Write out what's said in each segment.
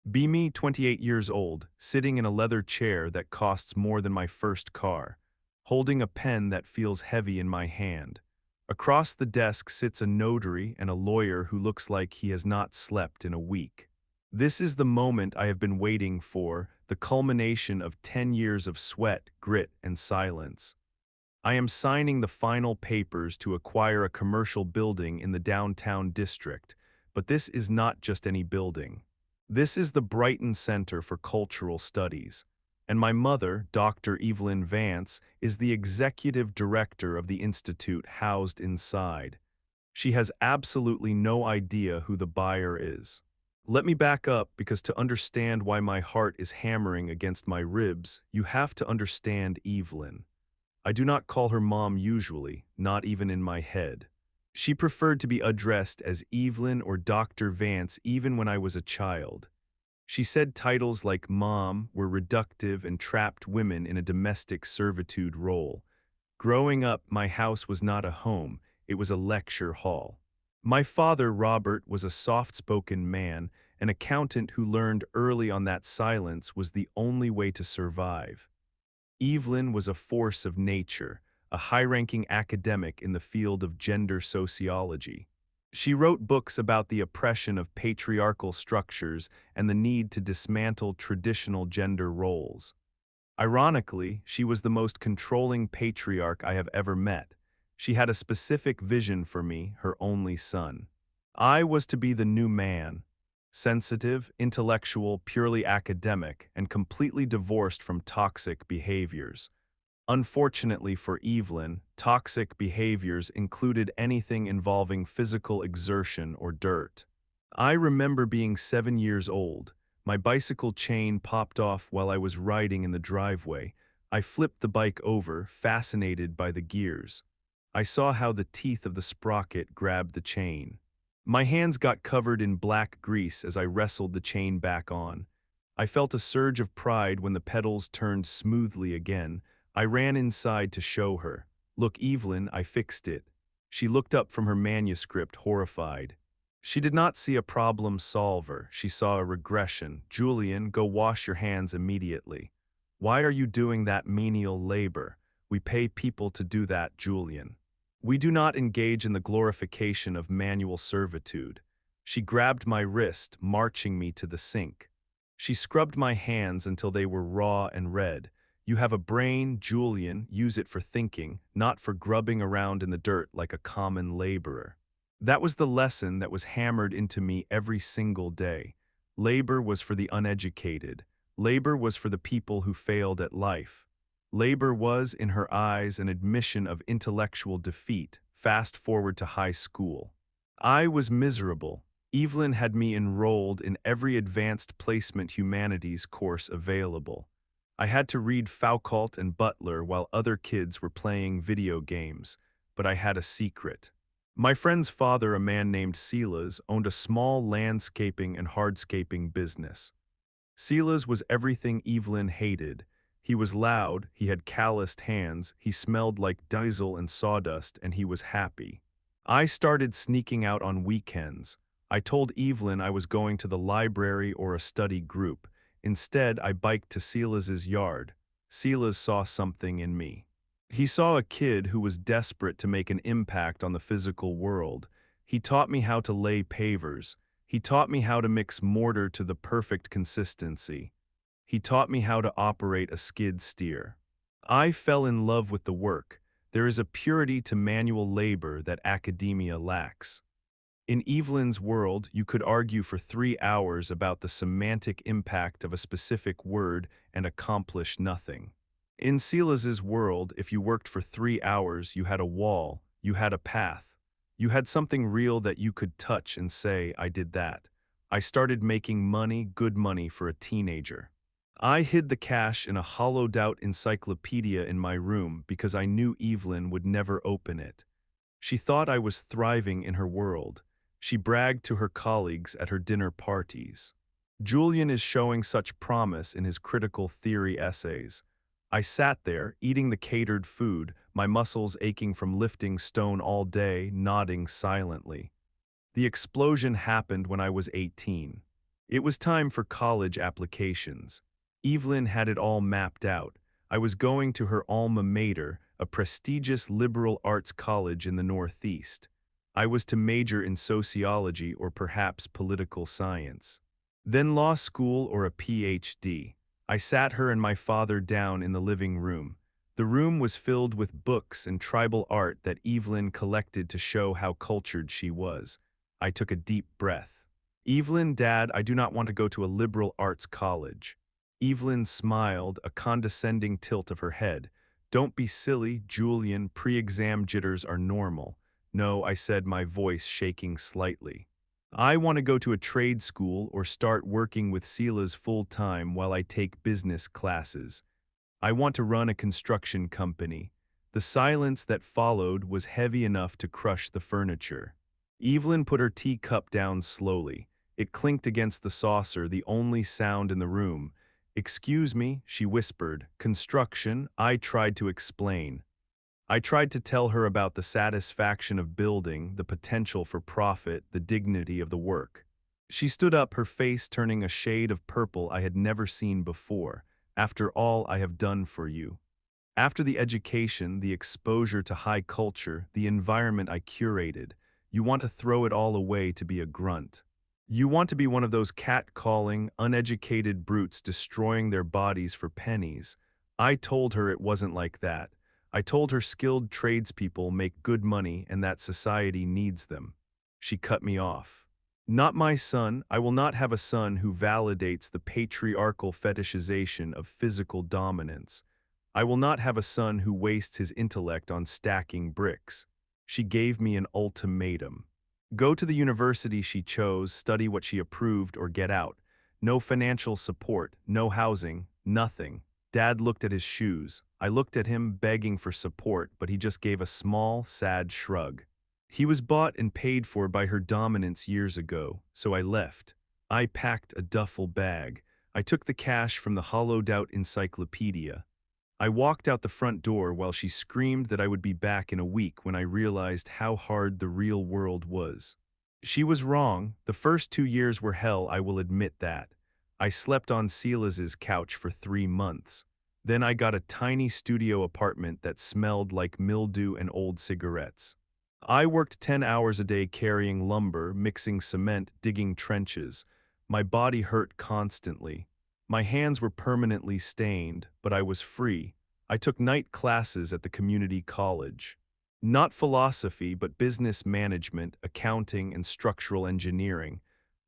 Be me, 28 years old, sitting in a leather chair that costs more than my first car, holding a pen that feels heavy in my hand. Across the desk sits a notary and a lawyer who looks like he has not slept in a week. This is the moment I have been waiting for, the culmination of 10 years of sweat, grit, and silence. I am signing the final papers to acquire a commercial building in the downtown district, but this is not just any building. This is the Brighton Center for Cultural Studies, and my mother, Dr. Evelyn Vance, is the executive director of the institute housed inside. She has absolutely no idea who the buyer is. Let me back up because to understand why my heart is hammering against my ribs, you have to understand Evelyn. I do not call her mom usually, not even in my head. She preferred to be addressed as Evelyn or Dr. Vance even when I was a child. She said titles like mom were reductive and trapped women in a domestic servitude role. Growing up, my house was not a home, it was a lecture hall. My father, Robert, was a soft-spoken man, an accountant who learned early on that silence was the only way to survive. Evelyn was a force of nature, a high-ranking academic in the field of gender sociology. She wrote books about the oppression of patriarchal structures and the need to dismantle traditional gender roles. Ironically, she was the most controlling patriarch I have ever met. She had a specific vision for me, her only son. I was to be the new man, sensitive, intellectual, purely academic, and completely divorced from toxic behaviors. Unfortunately for Evelyn, toxic behaviors included anything involving physical exertion or dirt. I remember being 7 years old. My bicycle chain popped off while I was riding in the driveway. I flipped the bike over, fascinated by the gears. I saw how the teeth of the sprocket grabbed the chain. My hands got covered in black grease as I wrestled the chain back on. I felt a surge of pride when the pedals turned smoothly again. I ran inside to show her. "Look, Evelyn, I fixed it." She looked up from her manuscript, horrified. She did not see a problem solver, she saw a regression. "Julian, go wash your hands immediately." "Why are you doing that menial labor? We pay people to do that, Julian." "We do not engage in the glorification of manual servitude." She grabbed my wrist, marching me to the sink. She scrubbed my hands until they were raw and red. "You have a brain, Julian, use it for thinking, not for grubbing around in the dirt like a common laborer." That was the lesson that was hammered into me every single day. Labor was for the uneducated. Labor was for the people who failed at life. Labor was, in her eyes, an admission of intellectual defeat. Fast forward to high school. I was miserable. Evelyn had me enrolled in every advanced placement humanities course available. I had to read Foucault and Butler while other kids were playing video games, but I had a secret. My friend's father, a man named Silas, owned a small landscaping and hardscaping business. Silas was everything Evelyn hated. He was loud, he had calloused hands, he smelled like diesel and sawdust, and he was happy. I started sneaking out on weekends. I told Evelyn I was going to the library or a study group. Instead, I biked to Silas's yard. Silas saw something in me. He saw a kid who was desperate to make an impact on the physical world. He taught me how to lay pavers. He taught me how to mix mortar to the perfect consistency. He taught me how to operate a skid steer. I fell in love with the work. There is a purity to manual labor that academia lacks. In Evelyn's world, you could argue for 3 hours about the semantic impact of a specific word and accomplish nothing. In Silas's world, if you worked for 3 hours, you had a wall, you had a path. You had something real that you could touch and say, "I did that." I started making money, good money for a teenager. I hid the cash in a hollowed-out encyclopedia in my room because I knew Evelyn would never open it. She thought I was thriving in her world. She bragged to her colleagues at her dinner parties. "Julian is showing such promise in his critical theory essays." I sat there, eating the catered food, my muscles aching from lifting stone all day, nodding silently. The explosion happened when I was 18. It was time for college applications. Evelyn had it all mapped out. I was going to her alma mater, a prestigious liberal arts college in the Northeast. I was to major in sociology or perhaps political science. Then law school or a PhD. I sat her and my father down in the living room. The room was filled with books and tribal art that Evelyn collected to show how cultured she was. I took a deep breath. Evelyn, Dad, I do not want to go to a liberal arts college. Evelyn smiled, a condescending tilt of her head. Don't be silly, Julian, pre-exam jitters are normal. No, I said, my voice shaking slightly. I want to go to a trade school or start working with Silas full-time while I take business classes. I want to run a construction company. The silence that followed was heavy enough to crush the furniture. Evelyn put her teacup down slowly. It clinked against the saucer, the only sound in the room. Excuse me, she whispered. Construction, I tried to explain. I tried to tell her about the satisfaction of building, the potential for profit, the dignity of the work. She stood up, her face turning a shade of purple I had never seen before. After all I have done for you. After the education, the exposure to high culture, the environment I curated, you want to throw it all away to be a grunt. You want to be one of those cat-calling, uneducated brutes destroying their bodies for pennies. I told her it wasn't like that. I told her skilled tradespeople make good money and that society needs them. She cut me off. Not my son. I will not have a son who validates the patriarchal fetishization of physical dominance. I will not have a son who wastes his intellect on stacking bricks. She gave me an ultimatum. Go to the university she chose, study what she approved, or get out. No financial support, no housing, nothing. Dad looked at his shoes. I looked at him, begging for support, but he just gave a small, sad shrug. He was bought and paid for by her dominance years ago, so I left. I packed a duffel bag. I took the cash from the hollowed-out encyclopedia. I walked out the front door while she screamed that I would be back in a week when I realized how hard the real world was. She was wrong. The first 2 years were hell, I will admit that. I slept on Silas's couch for 3 months. Then I got a tiny studio apartment that smelled like mildew and old cigarettes. I worked 10 hours a day carrying lumber, mixing cement, digging trenches. My body hurt constantly. My hands were permanently stained, but I was free. I took night classes at the community college. Not philosophy, but business management, accounting, and structural engineering.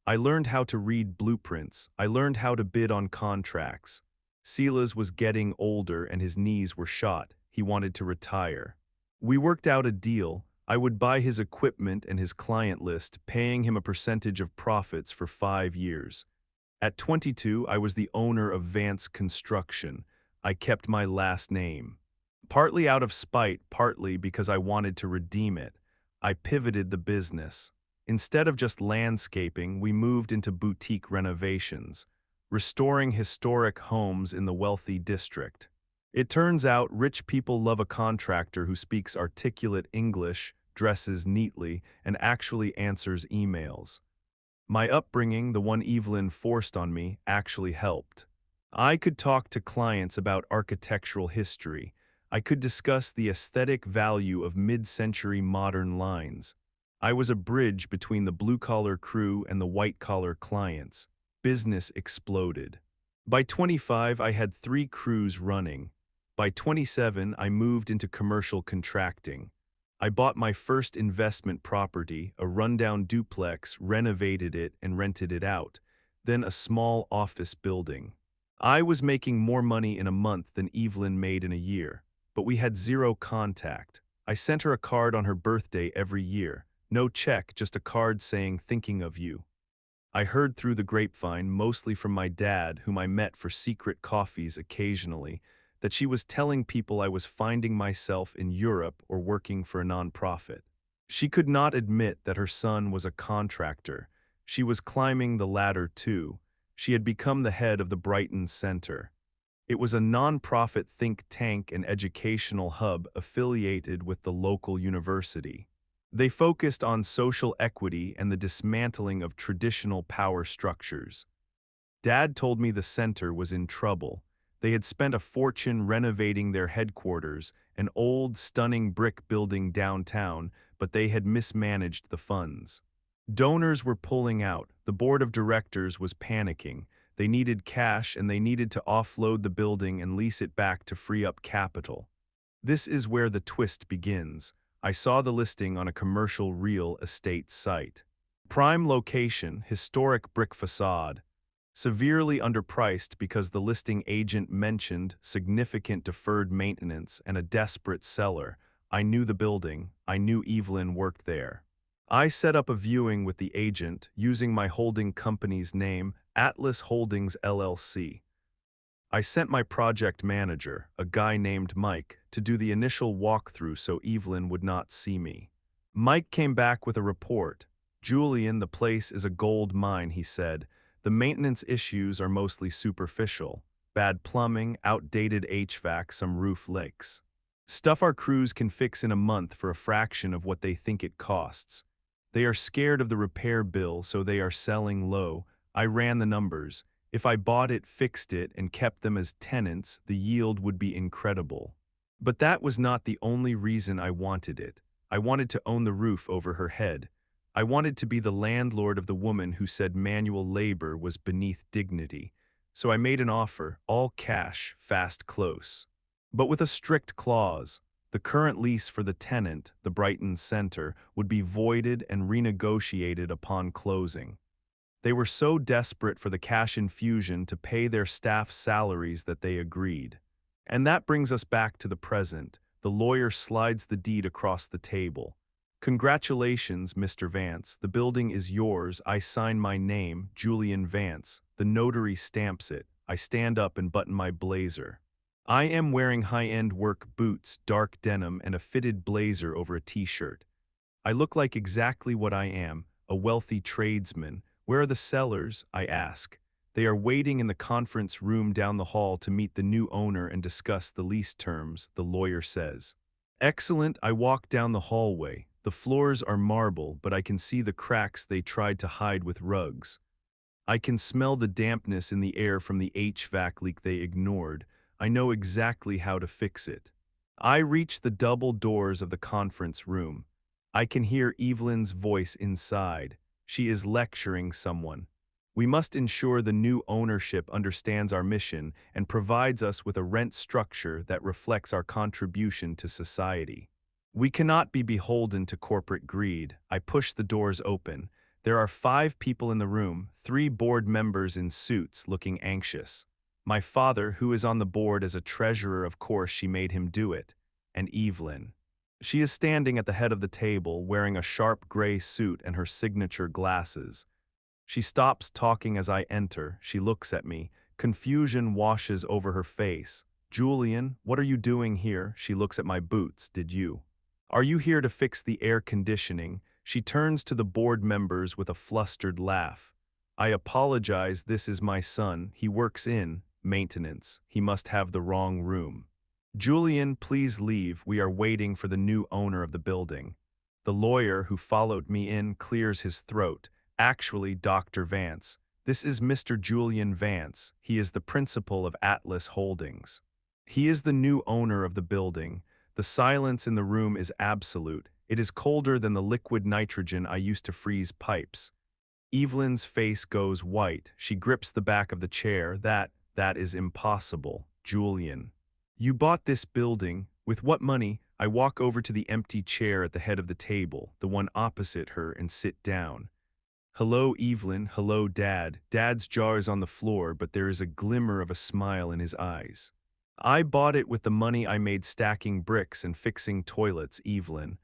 I learned how to read blueprints. I learned how to bid on contracts. Silas was getting older and his knees were shot. He wanted to retire. We worked out a deal. I would buy his equipment and his client list, paying him a percentage of profits for 5 years. At 22, I was the owner of Vance Construction. I kept my last name. Partly out of spite, partly because I wanted to redeem it, I pivoted the business. Instead of just landscaping, we moved into boutique renovations, restoring historic homes in the wealthy district. It turns out rich people love a contractor who speaks articulate English, dresses neatly, and actually answers emails. My upbringing, the one Evelyn forced on me, actually helped. I could talk to clients about architectural history. I could discuss the aesthetic value of mid-century modern lines. I was a bridge between the blue-collar crew and the white-collar clients. Business exploded. By 25, I had 3 crews running. By 27, I moved into commercial contracting. I bought my first investment property, a rundown duplex, renovated it, and rented it out, then a small office building. I was making more money in a month than Evelyn made in a year, but we had 0 contact. I sent her a card on her birthday every year. No check, just a card saying, "Thinking of you." I heard through the grapevine, mostly from my dad, whom I met for secret coffees occasionally, that she was telling people I was finding myself in Europe or working for a nonprofit. She could not admit that her son was a contractor. She was climbing the ladder too. She had become the head of the Brighton Center. It was a nonprofit think tank and educational hub affiliated with the local university. They focused on social equity and the dismantling of traditional power structures. Dad told me the center was in trouble. They had spent a fortune renovating their headquarters, an old, stunning brick building downtown, but they had mismanaged the funds. Donors were pulling out, the board of directors was panicking. They needed cash and they needed to offload the building and lease it back to free up capital. This is where the twist begins. I saw the listing on a commercial real estate site. Prime location, historic brick facade. Severely underpriced because the listing agent mentioned significant deferred maintenance and a desperate seller. I knew the building. I knew Evelyn worked there. I set up a viewing with the agent using my holding company's name, Atlas Holdings LLC. I sent my project manager, a guy named Mike, to do the initial walkthrough so Evelyn would not see me. Mike came back with a report. Julian, the place is a gold mine, he said. The maintenance issues are mostly superficial. Bad plumbing, outdated HVAC, some roof leaks. Stuff our crews can fix in a month for a fraction of what they think it costs. They are scared of the repair bill, so they are selling low. I ran the numbers. If I bought it, fixed it, and kept them as tenants, the yield would be incredible. But that was not the only reason I wanted it. I wanted to own the roof over her head. I wanted to be the landlord of the woman who said manual labor was beneath dignity. So I made an offer, all cash, fast close. But with a strict clause. The current lease for the tenant, the Brighton Center, would be voided and renegotiated upon closing. They were so desperate for the cash infusion to pay their staff salaries that they agreed. And that brings us back to the present. The lawyer slides the deed across the table. Congratulations, Mr. Vance. The building is yours. I sign my name, Julian Vance. The notary stamps it. I stand up and button my blazer. I am wearing high-end work boots, dark denim, and a fitted blazer over a t-shirt. I look like exactly what I am, a wealthy tradesman. Where are the sellers? I ask. They are waiting in the conference room down the hall to meet the new owner and discuss the lease terms, the lawyer says. Excellent. I walk down the hallway. The floors are marble, but I can see the cracks they tried to hide with rugs. I can smell the dampness in the air from the HVAC leak they ignored. I know exactly how to fix it. I reach the double doors of the conference room. I can hear Evelyn's voice inside. She is lecturing someone. We must ensure the new ownership understands our mission and provides us with a rent structure that reflects our contribution to society. We cannot be beholden to corporate greed. I push the doors open. There are 5 people in the room, 3 board members in suits looking anxious. My father, who is on the board as a treasurer, of course she made him do it, and Evelyn. She is standing at the head of the table, wearing a sharp gray suit and her signature glasses. She stops talking as I enter. She looks at me. Confusion washes over her face. Julian, what are you doing here? She looks at my boots. Did you? Are you here to fix the air conditioning? She turns to the board members with a flustered laugh. I apologize, this is my son. He works in maintenance. He must have the wrong room. Julian, please leave. We are waiting for the new owner of the building. The lawyer who followed me in clears his throat. Actually, Dr. Vance. This is Mr. Julian Vance. He is the principal of Atlas Holdings. He is the new owner of the building. The silence in the room is absolute. It is colder than the liquid nitrogen I used to freeze pipes. Evelyn's face goes white. She grips the back of the chair. That is impossible. Julian. You bought this building. With what money? I walk over to the empty chair at the head of the table, the one opposite her, and sit down. Hello, Evelyn. Hello, Dad. Dad's jaw is on the floor, but there is a glimmer of a smile in his eyes. I bought it with the money I made stacking bricks and fixing toilets, Evelyn.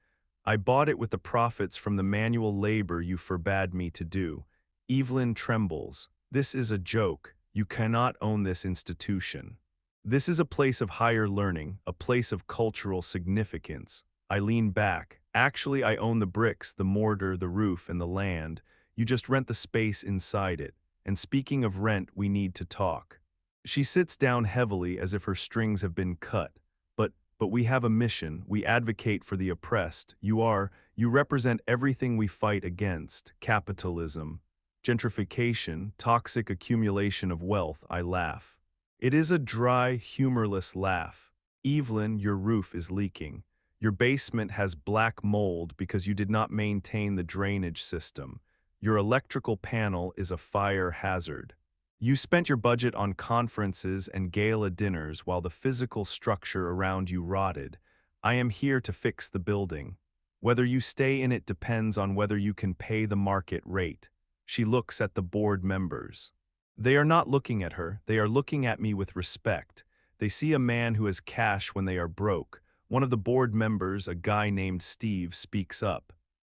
I bought it with the profits from the manual labor you forbade me to do. Evelyn trembles. This is a joke. You cannot own this institution. This is a place of higher learning, a place of cultural significance. I lean back. Actually, I own the bricks, the mortar, the roof, and the land. You just rent the space inside it. And speaking of rent, we need to talk. She sits down heavily as if her strings have been cut. But but we have a mission. We advocate for the oppressed. You represent everything we fight against: capitalism, gentrification, toxic accumulation of wealth. I laugh. It is a dry, humorless laugh. Evelyn, your roof is leaking. Your basement has black mold because you did not maintain the drainage system. Your electrical panel is a fire hazard. You spent your budget on conferences and gala dinners while the physical structure around you rotted. I am here to fix the building. Whether you stay in it depends on whether you can pay the market rate. She looks at the board members. They are not looking at her, they are looking at me with respect. They see a man who has cash when they are broke. One of the board members, a guy named Steve, speaks up.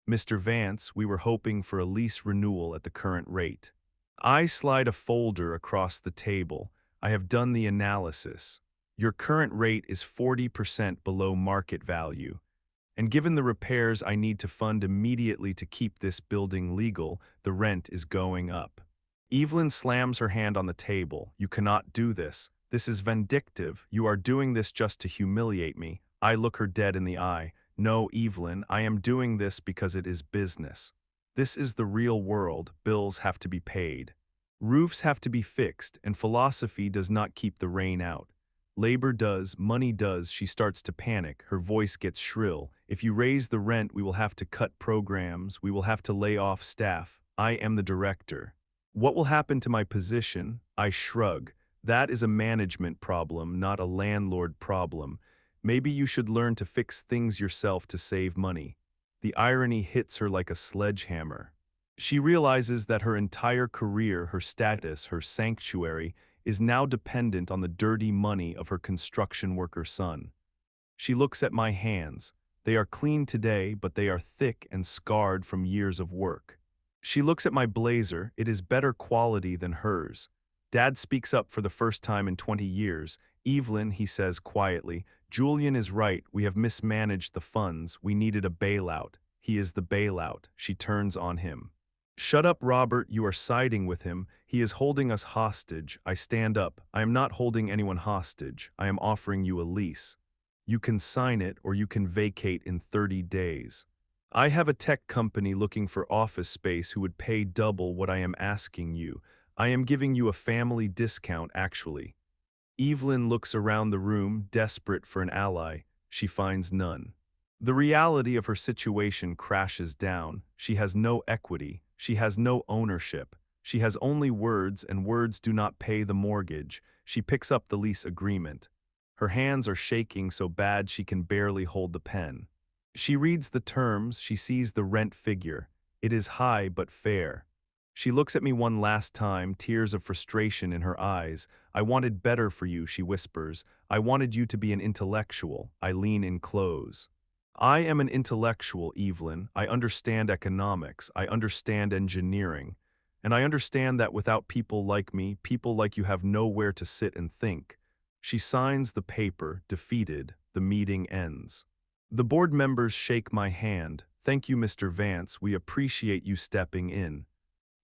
Mr. Vance, we were hoping for a lease renewal at the current rate. I slide a folder across the table. I have done the analysis. Your current rate is 40% below market value. And given the repairs I need to fund immediately to keep this building legal, the rent is going up. Evelyn slams her hand on the table. You cannot do this. This is vindictive. You are doing this just to humiliate me. I look her dead in the eye. No, Evelyn, I am doing this because it is business. This is the real world. Bills have to be paid. Roofs have to be fixed, and philosophy does not keep the rain out. Labor does, money does. She starts to panic. Her voice gets shrill. If you raise the rent, we will have to cut programs. We will have to lay off staff. I am the director. What will happen to my position? I shrug. That is a management problem, not a landlord problem. Maybe you should learn to fix things yourself to save money. The irony hits her like a sledgehammer. She realizes that her entire career, her status, her sanctuary, is now dependent on the dirty money of her construction worker son. She looks at my hands. They are clean today, but they are thick and scarred from years of work. She looks at my blazer. It is better quality than hers. Dad speaks up for the first time in 20 years. Evelyn, he says quietly, Julian is right. We have mismanaged the funds. We needed a bailout. He is the bailout. She turns on him. Shut up, Robert. You are siding with him. He is holding us hostage. I stand up. I am not holding anyone hostage. I am offering you a lease. You can sign it or you can vacate in 30 days. I have a tech company looking for office space who would pay double what I am asking you. I am giving you a family discount, actually. Evelyn looks around the room, desperate for an ally. She finds none. The reality of her situation crashes down. She has no equity. She has no ownership. She has only words, and words do not pay the mortgage. She picks up the lease agreement. Her hands are shaking so bad she can barely hold the pen. She reads the terms. She sees the rent figure. It is high but fair. She looks at me one last time, tears of frustration in her eyes. I wanted better for you, she whispers. I wanted you to be an intellectual. I lean in close. I am an intellectual, Evelyn. I understand economics. I understand engineering. And I understand that without people like me, people like you have nowhere to sit and think. She signs the paper, defeated. The meeting ends. The board members shake my hand. Thank you, Mr. Vance. We appreciate you stepping in.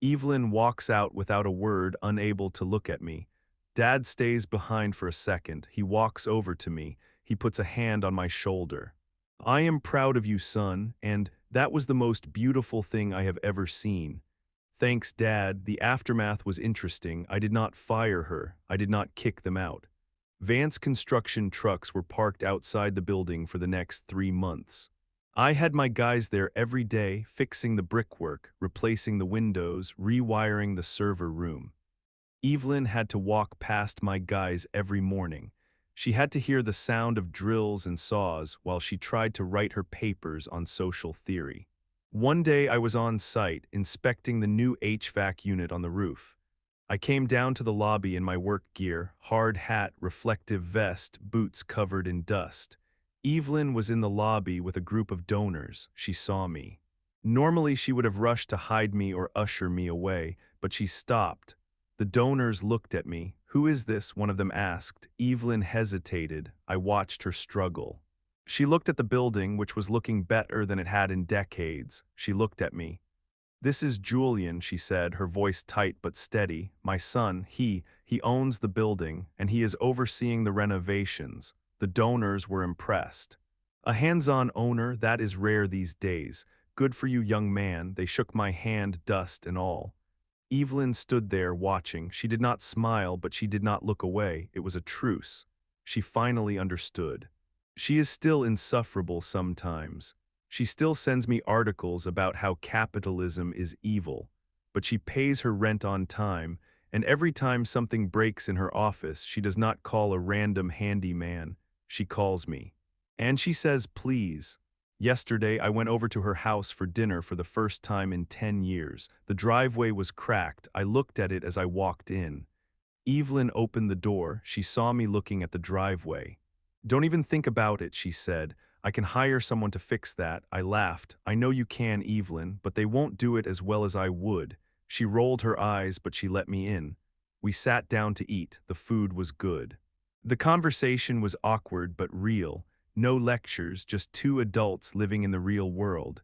Evelyn walks out without a word, unable to look at me. Dad stays behind for a second. He walks over to me. He puts a hand on my shoulder. I am proud of you, son, and that was the most beautiful thing I have ever seen. Thanks, Dad. The aftermath was interesting. I did not fire her. I did not kick them out. Vance construction trucks were parked outside the building for the next 3 months. I had my guys there every day, fixing the brickwork, replacing the windows, rewiring the server room. Evelyn had to walk past my guys every morning. She had to hear the sound of drills and saws while she tried to write her papers on social theory. One day I was on site, inspecting the new HVAC unit on the roof. I came down to the lobby in my work gear, hard hat, reflective vest, boots covered in dust. Evelyn was in the lobby with a group of donors. She saw me. Normally she would have rushed to hide me or usher me away, but she stopped. The donors looked at me. Who is this? One of them asked. Evelyn hesitated. I watched her struggle. She looked at the building, which was looking better than it had in decades. She looked at me. This is Julian, she said, her voice tight but steady. My son, he owns the building, and he is overseeing the renovations. The donors were impressed. A hands-on owner, that is rare these days. Good for you, young man. They shook my hand, dust and all. Evelyn stood there watching. She did not smile, but she did not look away. It was a truce. She finally understood. She is still insufferable sometimes. She still sends me articles about how capitalism is evil, but she pays her rent on time, and every time something breaks in her office, she does not call a random handyman. She calls me. And she says, please. Yesterday, I went over to her house for dinner for the first time in 10 years. The driveway was cracked. I looked at it as I walked in. Evelyn opened the door. She saw me looking at the driveway. Don't even think about it, she said. I can hire someone to fix that. I laughed. I know you can, Evelyn, but they won't do it as well as I would. She rolled her eyes, but she let me in. We sat down to eat. The food was good. The conversation was awkward but real. No lectures, just two adults living in the real world.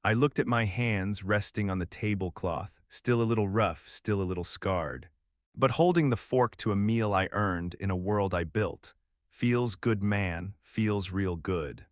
I looked at my hands resting on the tablecloth, still a little rough, still a little scarred. But holding the fork to a meal I earned in a world I built. Feels good, man, feels real good.